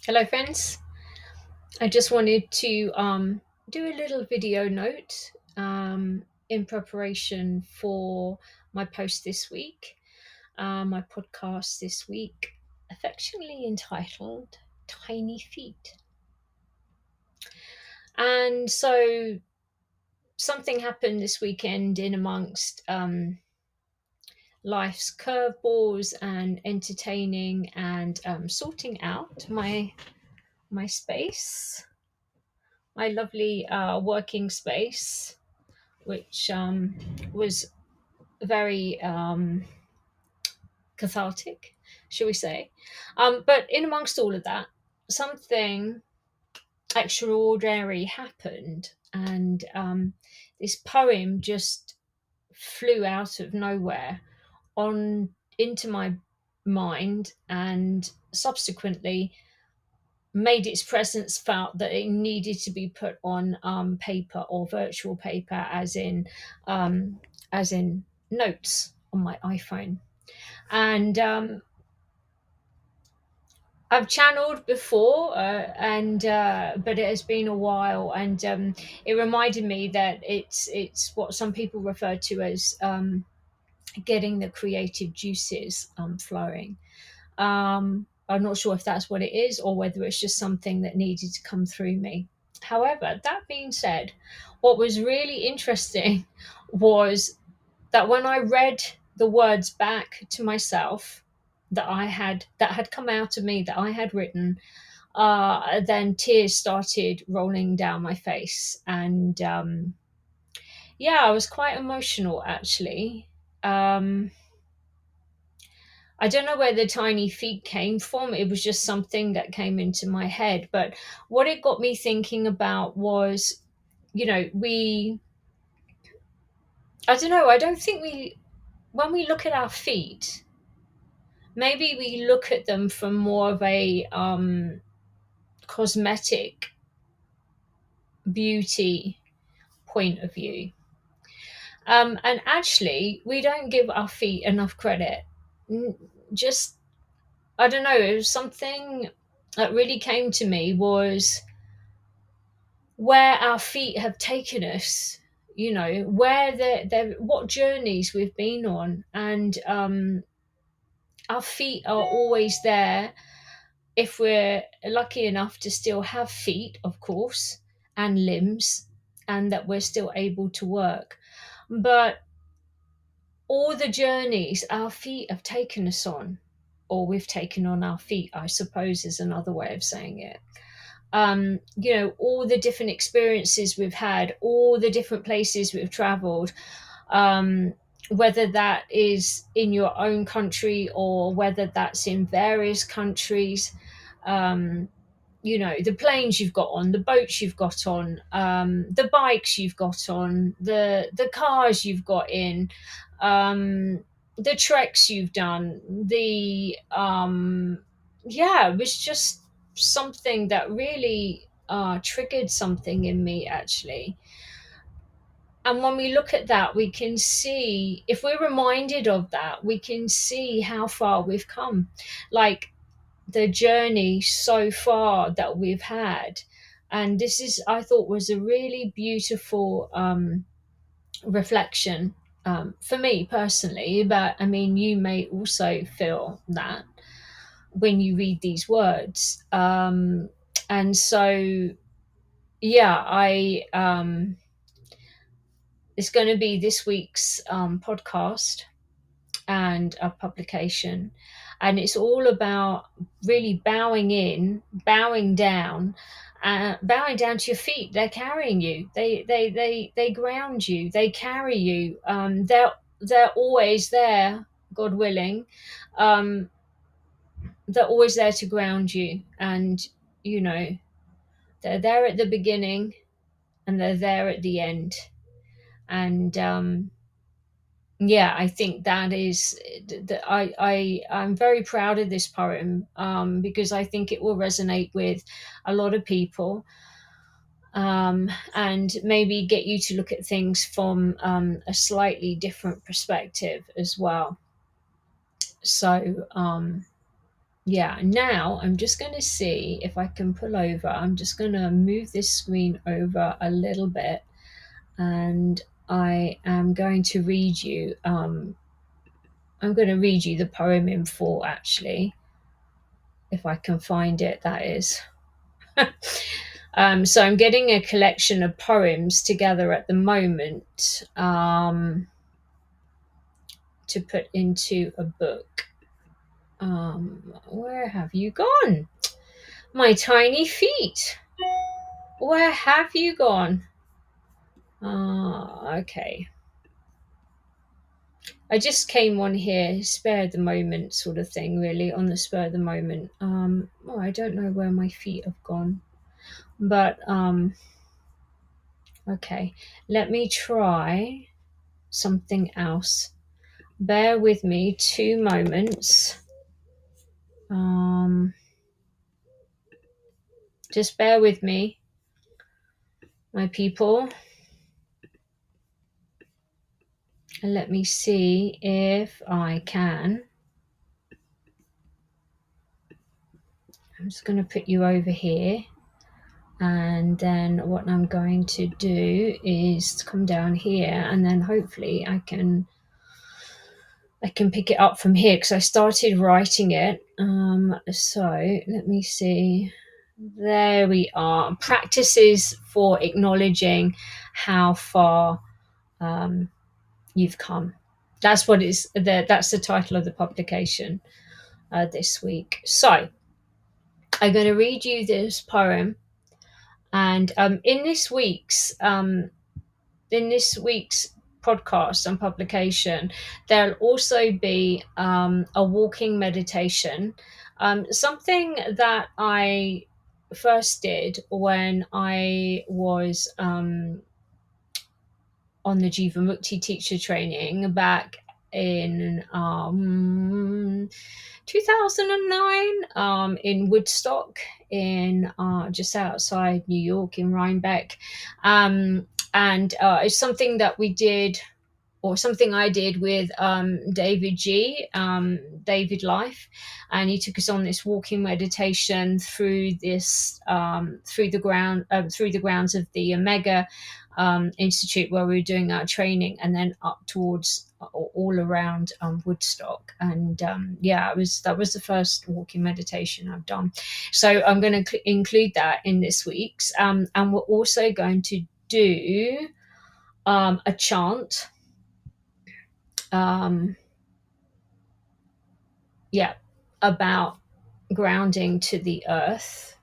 Hello, friends. I just wanted to do a little video note in preparation for my post this week, my podcast this week, affectionately entitled Tiny Feet. And so something happened this weekend in amongst life's curveballs and entertaining and sorting out my space, my lovely working space, which was very cathartic, shall we say. But in amongst all of that, something extraordinary happened, and this poem just flew out of nowhere on into my mind, and subsequently made its presence felt that it needed to be put on paper or virtual paper, um, as in notes on my iPhone. And I've channeled before, and but it has been a while, and it reminded me that it's what some people refer to as getting the creative juices flowing. I'm not sure if that's what it is or whether it's just something that needed to come through me. However, that being said, what was really interesting was that when I read the words back to myself that had come out of me, that I had written, then tears started rolling down my face, and yeah, I was quite emotional actually. Um, I don't know where the tiny feet came from. It was just something that came into my head. But what it got me thinking about was, I don't know, I don't think when we look at our feet, maybe we look at them from more of a cosmetic beauty point of view. And actually, we don't give our feet enough credit. Just, I don't know, it was something that really came to me was where our feet have taken us, where what journeys we've been on. And our feet are always there if we're lucky enough to still have feet, of course, and limbs, and that we're still able to work. But all the journeys our feet have taken us on, or we've taken on our feet, I suppose, is another way of saying it. All the different experiences we've had, all the different places we've traveled, whether that is in your own country or whether that's in various countries, um, the planes you've got on, the boats you've got on, the bikes you've got on, the cars you've got in, the treks you've done, yeah, it was just something that really triggered something in me actually. And when we look at that, we can see, if we're reminded of that, we can see how far we've come. Like, the journey so far that we've had. And this is, I thought, was a really beautiful reflection, for me personally. But I mean, you may also feel that when you read these words. And so, yeah, it's going to be this week's podcast and a publication, and it's all about really bowing down to your feet. They're carrying you, they ground you, they carry you. They're always there, god willing. um they're always there to ground you, and you know they're there at the beginning and they're there at the end. And yeah, I think that is that I'm very proud of this poem, because I think it will resonate with a lot of people, and maybe get you to look at things from a slightly different perspective as well. So Yeah, now I'm just going to see if I can pull over. I'm just going to move this screen over a little bit, and I am going to read you. I'm going to read you the poem in full, actually, if I can find it. That is. So I'm getting a collection of poems together at the moment, to put into a book. Where have you gone? My tiny feet. Where have you gone? Okay. I just came on here, spare the moment sort of thing, really, on the spur of the moment. Oh, I don't know where my feet have gone. But okay. Let me try something else. Bear with me 2 moments. Just bear with me, my people. And let me see if I can. I'm just going to put you over here. And then what I'm going to do is come down here, and then hopefully I can pick it up from here because I started writing it. So let me see. There we are. Practices for acknowledging how far you've come. That's what is there. That's the title of the publication this week. So I'm going to read you this poem, and in this week's podcast and publication, there'll also be a walking meditation, something that I first did when I was on the Jivamukti teacher training back in 2009, in Woodstock, in just outside New York, in Rhinebeck. And it's something that we did, or something I did with David G, David Life, and he took us on this walking meditation through this through the grounds of the Omega Institute where we were doing our training, and then up towards all around Woodstock. And yeah, that was the first walking meditation I've done. So I'm going to include that in this week's, and we're also going to do a chant. Yeah, about grounding to the earth.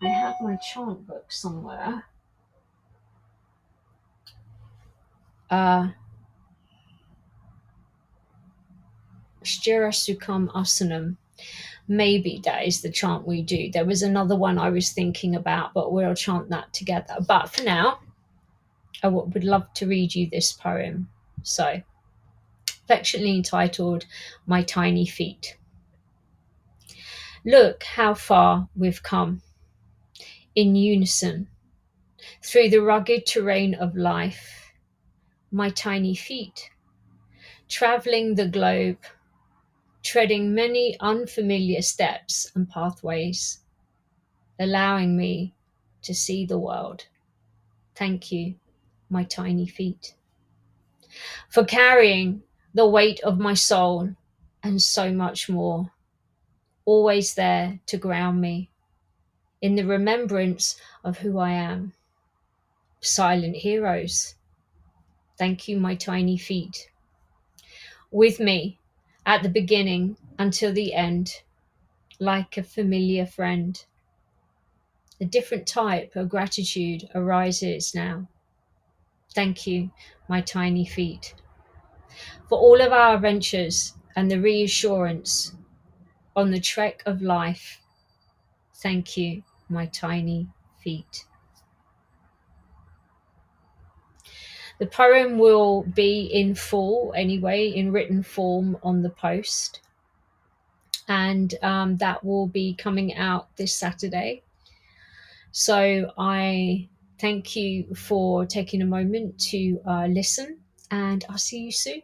I have my chant book somewhere. Sthira Sukham Asanam. Maybe that is the chant we do. There was another one I was thinking about, but we'll chant that together. But for now, I would love to read you this poem. So, affectionately entitled My Tiny Feet. Look how far we've come, in unison, through the rugged terrain of life. My tiny feet, traveling the globe, treading many unfamiliar steps and pathways, allowing me to see the world. Thank you, my tiny feet, for carrying the weight of my soul and so much more, always there to ground me in the remembrance of who I am. Silent heroes, thank you, my tiny feet, with me at the beginning until the end, like a familiar friend. A different type of gratitude arises now. Thank you, my tiny feet, for all of our adventures and the reassurance on the trek of life. Thank you, my tiny feet. The poem will be in full anyway, in written form on the post, and that will be coming out this Saturday. So I thank you for taking a moment to listen, and I'll see you soon.